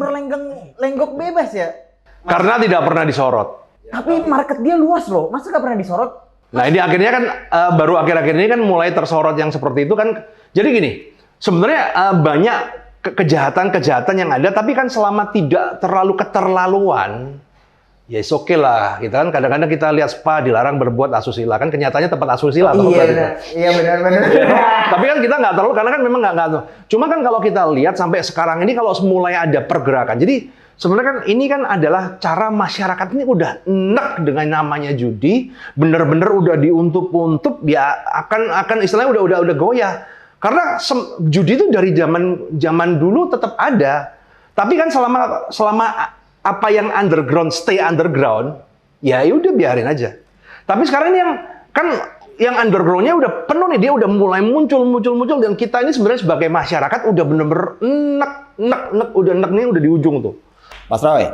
Speaker 2: lenggok bebas ya.
Speaker 1: Karena tidak pernah disorot.
Speaker 2: Tapi market dia luas loh, masa nggak pernah disorot?
Speaker 1: Nah ini akhirnya kan baru akhir-akhir ini kan mulai tersorot yang seperti itu kan. Jadi gini, sebenarnya banyak kejahatan yang ada, tapi kan selama tidak terlalu keterlaluan, ya oke lah. Kita kan kadang-kadang kita lihat spa dilarang berbuat asusila, kan kenyataannya tempat asusila.
Speaker 2: Iya benar.
Speaker 1: Tapi kan kita nggak terlalu, karena kan memang nggak. Cuma kan kalau kita lihat sampai sekarang ini kalau mulai ada pergerakan, jadi sebenarnya kan ini kan adalah cara masyarakat ini udah enak dengan namanya judi, bener-bener udah diuntup-untup, ya akan istilahnya udah goyah. Karena judi itu dari zaman dulu tetap ada, tapi kan selama apa yang underground stay underground, ya udah biarin aja. Tapi sekarang ini yang kan yang underground-nya udah penuh nih, dia udah mulai muncul dan kita ini sebenarnya sebagai masyarakat udah bener-bener udah enek nih, udah di ujung tuh.
Speaker 5: Mas Roy,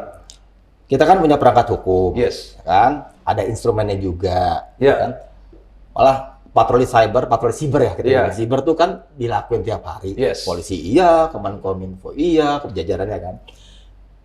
Speaker 5: kita kan punya perangkat hukum,
Speaker 1: Yes.
Speaker 5: kan? Ada instrumennya juga,
Speaker 1: Ya.
Speaker 5: kan? Malah patroli siber ya, kita
Speaker 1: Iya.
Speaker 5: bilang. Siber tuh kan dilakuin tiap hari.
Speaker 1: Yes.
Speaker 5: Polisi iya, Kemenkominfo iya, kejajarannya kan.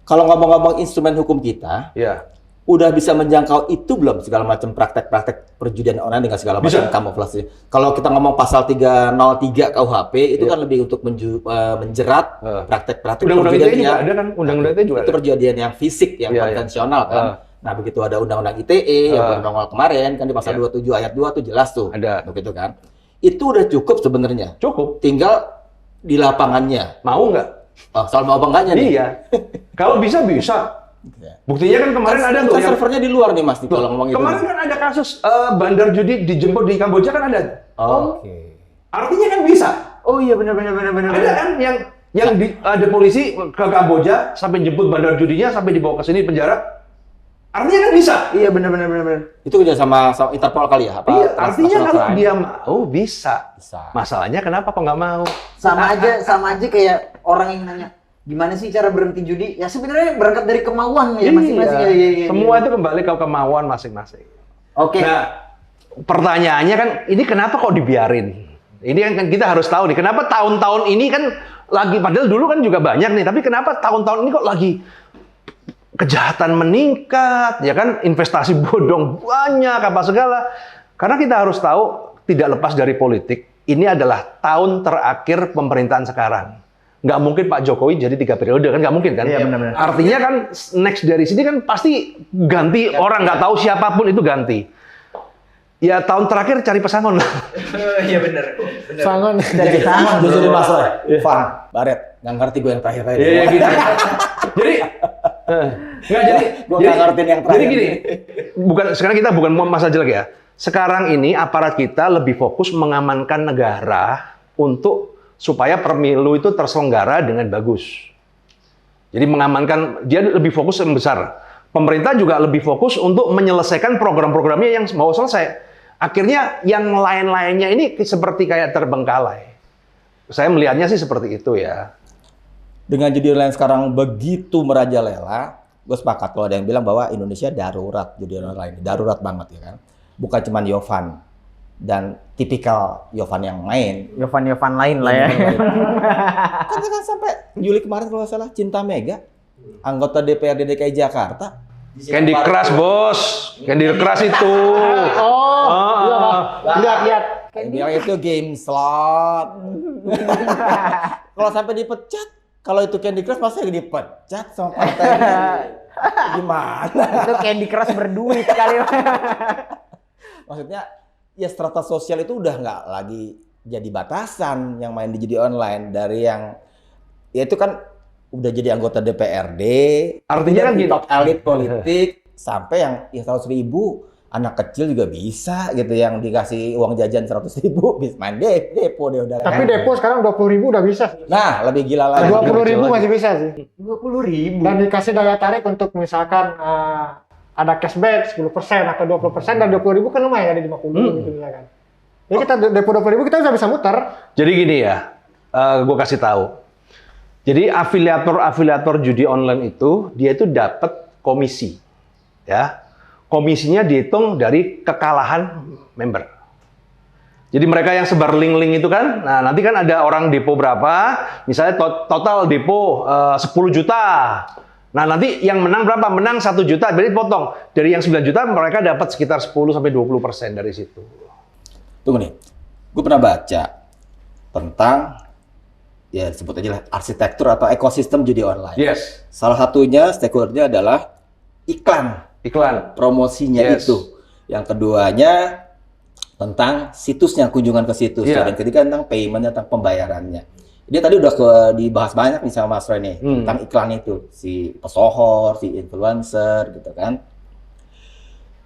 Speaker 5: Kalau ngomong-ngomong instrumen hukum kita,
Speaker 1: Ya.
Speaker 5: udah bisa menjangkau itu belum segala macam praktek-praktek perjudian online dengan segala macam
Speaker 1: Bisa.
Speaker 5: kamuflase. Kalau kita ngomong pasal 303 KUHP itu
Speaker 1: Iya.
Speaker 5: kan lebih untuk menjerat praktek-praktek
Speaker 1: Undang-undang
Speaker 5: perjudian
Speaker 1: ITE juga
Speaker 5: yang
Speaker 1: ada kan? Undang-undang ITE juga
Speaker 5: itu
Speaker 1: ada.
Speaker 5: perjudian yang fisik, yang
Speaker 1: Iya, iya.
Speaker 5: konvensional kan. Nah, begitu ada undang-undang ITE yang undang-undang kemarin kan di pasal
Speaker 1: Iya.
Speaker 5: 27 ayat 2 tuh jelas tuh.
Speaker 1: Ada.
Speaker 5: Begitu kan. Itu udah cukup sebenarnya.
Speaker 1: Cukup.
Speaker 5: Tinggal di lapangannya.
Speaker 1: Mau nggak?
Speaker 5: Oh, soal mau apa enggaknya nih?
Speaker 1: Iya. Kalau bisa.
Speaker 5: Ya.
Speaker 1: Buktinya kan kemarin ada tuh
Speaker 5: Kan
Speaker 1: yang
Speaker 5: servernya di luar nih Mas, nih, kalau ngomong itu.
Speaker 1: kemarin kan ada kasus bandar judi dijemput di Kamboja kan ada.
Speaker 5: Oke.
Speaker 1: Artinya kan bisa.
Speaker 2: Oh iya benar.
Speaker 1: Ada kan yang ada polisi ke Kamboja sampai jemput bandar judinya sampai dibawa ke sini penjara. Artinya kan bisa.
Speaker 2: Iya benar.
Speaker 5: Itu kerja sama Interpol kali ya? Apa
Speaker 1: Iya, artinya
Speaker 5: National
Speaker 1: kalau
Speaker 5: Crime?
Speaker 1: dia mau bisa.
Speaker 5: Bisa.
Speaker 1: Masalahnya kenapa kok nggak mau?
Speaker 2: Sama aja kayak orang yang nanya gimana sih cara berhenti judi? Ya sebenarnya berangkat dari kemauan ya masing-masing. Iya.
Speaker 1: Semua itu kembali ke kemauan masing-masing.
Speaker 2: Oke.
Speaker 1: Nah, pertanyaannya kan ini kenapa kok dibiarin? Ini kan kita harus tahu nih, kenapa tahun-tahun ini kan lagi, padahal dulu kan juga banyak nih, tapi kenapa tahun-tahun ini kok lagi kejahatan meningkat, ya kan, investasi bodong banyak, apa segala. Karena kita harus tahu, tidak lepas dari politik, ini adalah tahun terakhir pemerintahan sekarang. Nggak mungkin Pak Jokowi jadi 3 periode, kan nggak mungkin kan?
Speaker 2: Iya, benar-benar.
Speaker 1: Artinya kan next dari sini kan pasti ganti orang, nggak tahu siapapun itu ganti. Ya tahun terakhir cari pesangon lah.
Speaker 2: Iya benar.
Speaker 3: Sangon.
Speaker 2: Dari sana.
Speaker 5: Jujur nih Mas Roy, Van, Baret, nggak ngerti gue yang terakhir tadi.
Speaker 1: Iya gitu. Jadi nggak jadi.
Speaker 5: Gua nggak ngertiin yang terakhir.
Speaker 1: Jadi gini, sekarang kita bukan masalah jelek ya. Sekarang ini aparat kita lebih fokus mengamankan negara untuk supaya pemilu itu terselenggara dengan bagus. Jadi mengamankan, dia lebih fokus yang besar. Pemerintah juga lebih fokus untuk menyelesaikan program-programnya yang mau selesai. Akhirnya yang lain-lainnya ini seperti kayak terbengkalai. Saya melihatnya sih seperti itu ya.
Speaker 5: Dengan judi online sekarang begitu merajalela, gue sepakat kalau ada yang bilang bahwa Indonesia darurat judi online, darurat banget ya kan. Bukan cuma Yovan dan tipikal Yovan yang main.
Speaker 2: Yovan lain lah ya.
Speaker 5: Kan sampai Juli kemarin kalau nggak salah Cinta Mega, anggota DPRD DKI Jakarta.
Speaker 1: Candy Crush bos, Candy Crush itu.
Speaker 3: Lihat.
Speaker 5: Dia bilang itu game slot. Kalau sampai dipecat, kalau itu Candy Crush pasti dipecat sama partai. Gimana?
Speaker 2: Itu Candy Crush berduit kali.
Speaker 5: Maksudnya ya strata sosial itu udah nggak lagi jadi batasan yang main di judi online dari yang ya itu kan udah jadi anggota DPRD,
Speaker 1: Artinya kan
Speaker 5: dari
Speaker 1: gini.
Speaker 5: top elit politik sampai yang 100.000 anak kecil juga bisa gitu yang dikasih uang jajan 100.000 bisa main depo dia udah.
Speaker 3: Tapi
Speaker 5: kan.
Speaker 3: depo sekarang 20.000 udah bisa.
Speaker 5: Nah lebih gila lagi.
Speaker 3: 20.000 masih bisa sih.
Speaker 2: 20.000.
Speaker 3: Dan dikasih daya tarik untuk misalkan ada cashback 10% atau 20%, dan 20.000 kan lumayan ada 50 gitu misalkan. Jadi kita depo 20.000 kita bisa muter.
Speaker 1: Jadi gini ya, gue kasih tahu. Jadi afiliator judi online itu dia itu dapat komisi, ya. Komisinya dihitung dari kekalahan member. Jadi mereka yang sebar link-link itu kan, nah nanti kan ada orang depo berapa, misalnya total depo 10 juta. Nah nanti yang menang berapa? Menang 1 juta, berarti potong. Dari yang 9 juta mereka dapat sekitar 10-20% dari situ.
Speaker 5: Tunggu nih, gue pernah baca tentang ya sebut aja lah arsitektur atau ekosistem judi online.
Speaker 1: Yes,
Speaker 5: Salah satunya stakeholdernya adalah iklan.
Speaker 1: iklan.
Speaker 5: Promosinya
Speaker 1: Yes.
Speaker 5: itu. Yang keduanya tentang situsnya, kunjungan ke situs.
Speaker 1: Iya.
Speaker 5: Dan ketiga tentang payment, tentang pembayarannya. Dia tadi udah dibahas banyak nih sama Mas Roy nih tentang iklan itu, si pesohor, si influencer gitu kan.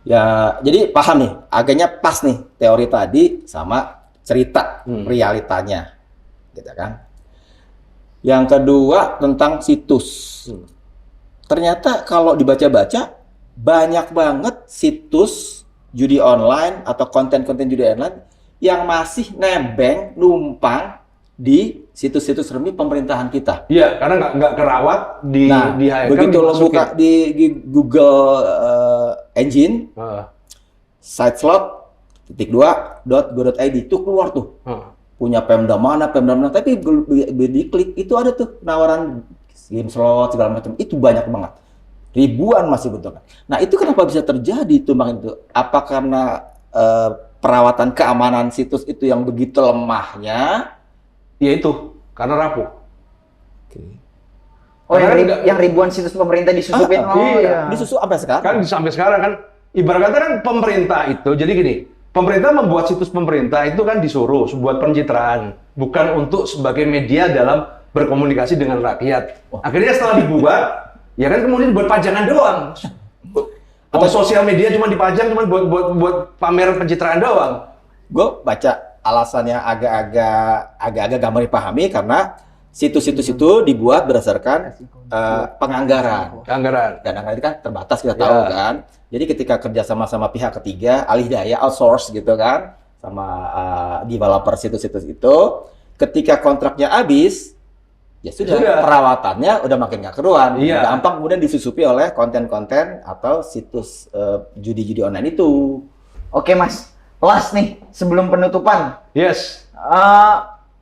Speaker 5: Ya, jadi paham nih, agaknya pas nih teori tadi sama cerita realitanya. Gitu kan. Yang kedua tentang situs. Ternyata kalau dibaca-baca banyak banget situs judi online atau konten-konten judi online yang masih nebeng numpang di situs-situs resmi pemerintahan kita.
Speaker 1: Iya, karena nggak kerawat di hacker,
Speaker 5: begitu lo buka di Google engine site slot .go.id itu keluar tuh. Punya Pemda mana, tapi diklik itu ada tuh penawaran game slot segala macam. Itu banyak banget. Ribuan masih bentuknya. Nah, itu kenapa bisa terjadi tuh Bang itu? Apa karena perawatan keamanan situs itu yang begitu lemahnya?
Speaker 1: Ya itu, karena rapuh.
Speaker 2: Oh, yang ribuan situs pemerintah disusupin.
Speaker 1: Iya.
Speaker 5: Disusup sampai sekarang.
Speaker 1: Kan sampai sekarang kan ibarat kata kan pemerintah itu jadi gini, pemerintah membuat situs pemerintah itu kan disuruh buat pencitraan, bukan untuk sebagai media dalam berkomunikasi dengan rakyat. Akhirnya setelah dibuat, ya kan kemudian buat pajangan doang. Atau sosial media cuma dipajang cuma buat pamer pencitraan doang.
Speaker 5: Gue baca alasannya agak-agak gampang dipahami karena situs-situs itu dibuat berdasarkan penganggaran. Dan anggaran itu kan terbatas kita tahu kan. Jadi ketika kerja sama pihak ketiga, alih daya outsource gitu kan, sama developer situs-situs itu, ketika kontraknya habis, ya sudah. Perawatannya udah makin nggak keruan. Gampang kemudian disusupi oleh konten-konten atau situs judi-judi online itu.
Speaker 2: Oke Mas, last nih sebelum penutupan.
Speaker 1: Yes.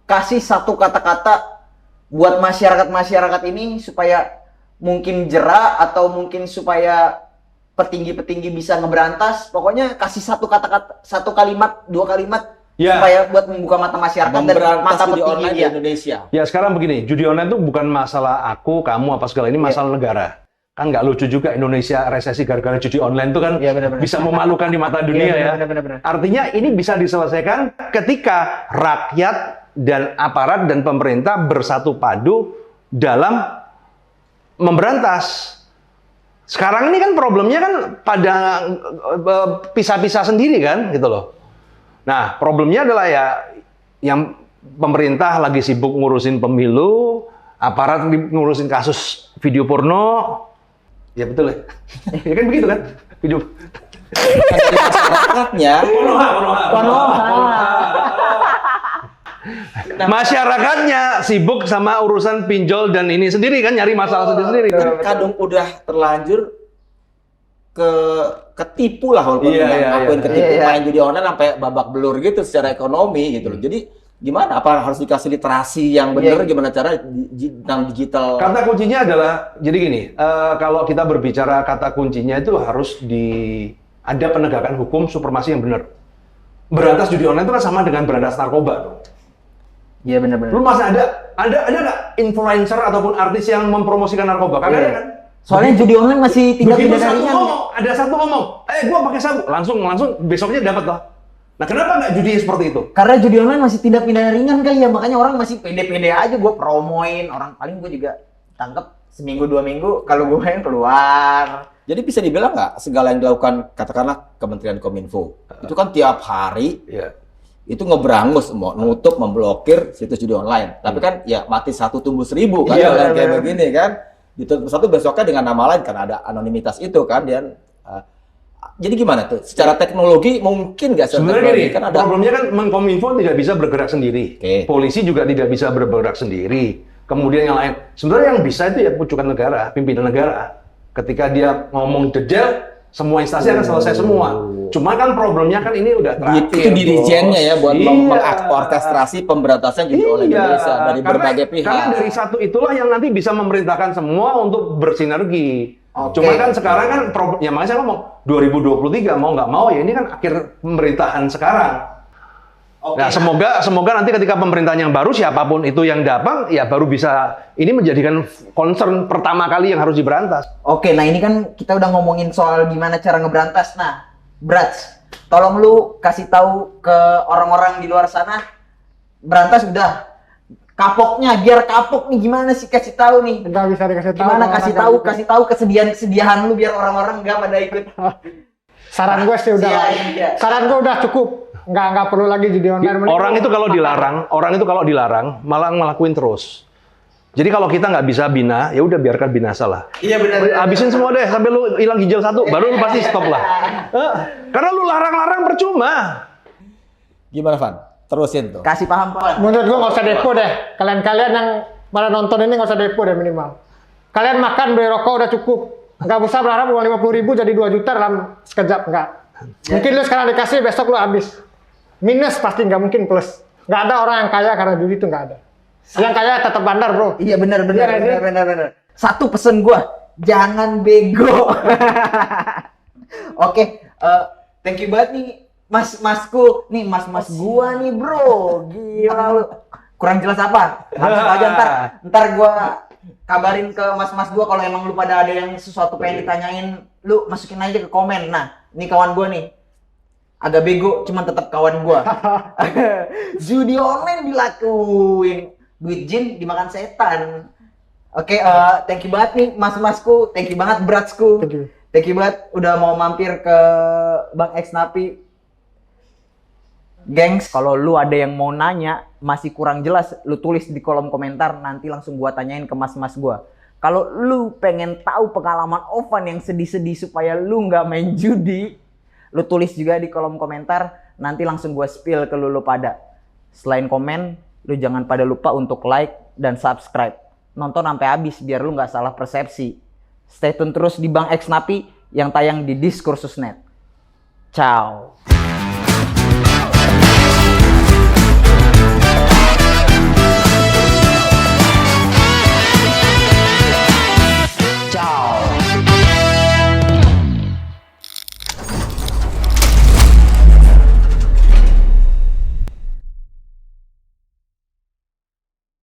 Speaker 2: Kasih satu kata-kata buat masyarakat ini supaya mungkin jera atau mungkin supaya petinggi-petinggi bisa ngeberantas. Pokoknya kasih satu kata-kata, satu kalimat, dua kalimat supaya buat membuka mata masyarakat dan mata petinggi
Speaker 5: di Indonesia.
Speaker 1: Ya sekarang begini, judi online itu bukan masalah aku, kamu apa segala, ini masalah negara. Kan nggak lucu juga Indonesia resesi gara-gara judi online itu kan bisa memalukan di mata dunia bener. Artinya ini bisa diselesaikan ketika rakyat dan aparat dan pemerintah bersatu padu dalam memberantas. Sekarang ini kan problemnya kan pada pisah-pisah sendiri kan gitu loh. Nah, problemnya adalah ya yang pemerintah lagi sibuk ngurusin pemilu, aparat ngurusin kasus video porno. Ya betul ya. Ya kan begitu kan? Video
Speaker 5: masyarakatnya
Speaker 1: masyarakatnya sibuk sama urusan pinjol dan ini sendiri kan, nyari masalah sendiri-sendiri.
Speaker 5: Kadang udah terlanjur ketipu lah walaupun ketipu main judi online sampai babak belur gitu secara ekonomi gitu loh. Jadi gimana? Apa harus dikasih literasi yang benar? Gimana cara tentang digital?
Speaker 1: Kata kuncinya adalah jadi gini. Kalau kita berbicara kata kuncinya itu harus ada penegakan hukum supremasi yang benar. Berantas judi online itu kan sama dengan berantas narkoba dong.
Speaker 2: Iya benar-benar.
Speaker 1: Lu masih ada nggak influencer ataupun artis yang mempromosikan narkoba? Kagak ada kan?
Speaker 2: Soalnya judi online masih tidak pidana ringan.
Speaker 1: Ada satu ngomong, gua pakai sabu, langsung besoknya dapat loh. Nah, kenapa nggak judi seperti itu?
Speaker 2: Karena judi online masih tidak pidana ringan kali ya, makanya orang masih pede-pede aja gue promoin. Orang paling gue juga tangkap seminggu 2 minggu kalau gue yang keluar.
Speaker 5: Jadi bisa dibilang nggak segala yang dilakukan katakanlah Kementerian Kominfo itu kan tiap hari itu ngeberangus, mau nutup, memblokir situs judi online. Tapi kan ya mati 1 tumbuh 1000 kan, kayak begini kan. Ditutup satu besoknya dengan nama lain karena ada anonimitas itu kan. Jadi gimana tuh? Secara teknologi mungkin nggak
Speaker 1: sebenarnya gini, kan problemnya kan Menkominfo tidak bisa bergerak sendiri. Polisi juga tidak bisa bergerak sendiri. Kemudian yang lain, sebenarnya yang bisa itu ya pucukan negara, pimpinan negara. Ketika dia ngomong detail, semua instansi akan selesai semua. Cuma kan problemnya kan ini udah terakhir.
Speaker 5: Itu dirijennya ya buat mengorkestrasi pemberantasan judi online Indonesia dari berbagai pihak.
Speaker 1: Karena dari satu itulah yang nanti bisa memerintahkan semua untuk bersinergi. Cuma kan sekarang kan, ya makanya saya ngomong 2023 mau nggak mau ya ini kan akhir pemerintahan sekarang. Nah semoga nanti ketika pemerintahan yang baru siapapun itu yang datang ya baru bisa ini menjadikan concern pertama kali yang harus diberantas.
Speaker 2: Oke, nah ini kan kita udah ngomongin soal gimana cara ngeberantas. Nah, Brats, tolong lu kasih tahu ke orang-orang di luar sana, berantas udah. Kapoknya, biar kapok nih gimana sih, kasih tahu nih.
Speaker 3: Nggak bisa dikasih tahu.
Speaker 2: Gimana kasih tahu kesedihan lu biar orang-orang nggak pada ikut.
Speaker 3: Saran gue sih udah cukup. Nggak perlu lagi judi online.
Speaker 1: Orang itu kalau dilarang malah ngelakuin terus. Jadi kalau kita nggak bisa bina, ya udah biarkan binasa lah.
Speaker 5: Iya benar.
Speaker 1: Habisin semua deh sampai lu hilang ginjal satu, baru lu pasti stop lah. Karena lu larang-larang percuma.
Speaker 4: Gimana Van? Terusin tuh.
Speaker 2: Kasih paham Pak.
Speaker 3: Menurut gua nggak usah depo deh. Kalian-kalian yang pada nonton ini nggak usah depo deh minimal. Kalian makan beli rokok udah cukup. Nggak usah berharap uang 50.000 jadi 2 juta dalam sekejap, nggak. Mungkin lu sekarang dikasih, besok lu habis. Minus pasti, nggak mungkin plus. Nggak ada orang yang kaya karena judi itu, nggak ada. Yang kaya tetap bandar bro.
Speaker 2: Iya benar.
Speaker 3: Iya,
Speaker 2: Satu pesen gua, jangan bego. Oke, thank you banget nih masku, nih mas gua nih bro, gila lu. Kurang jelas apa? Langsung aja ntar gua kabarin ke mas gua kalau emang lu pada ada yang sesuatu pengen ditanyain, lu masukin aja ke komen. Nah, ini kawan gua nih. Agak bego, cuman tetap kawan gua. Judi online dilakuin, duit jin dimakan setan. Oke, thank you banget nih masku, thank you banget bratsku. Thank you banget udah mau mampir ke Bang X Napi. Gengs, kalau lu ada yang mau nanya, masih kurang jelas, lu tulis di kolom komentar, nanti langsung gua tanyain ke mas gua. Kalau lu pengen tahu pengalaman Ovan yang sedih-sedih supaya lu nggak main judi, lu tulis juga di kolom komentar, nanti langsung gua spill ke lu pada. Selain komen, lu jangan pada lupa untuk like dan subscribe. Nonton sampai habis biar lu nggak salah persepsi. Stay tune terus di Bang X Napi yang tayang di Diskursus.net. Ciao.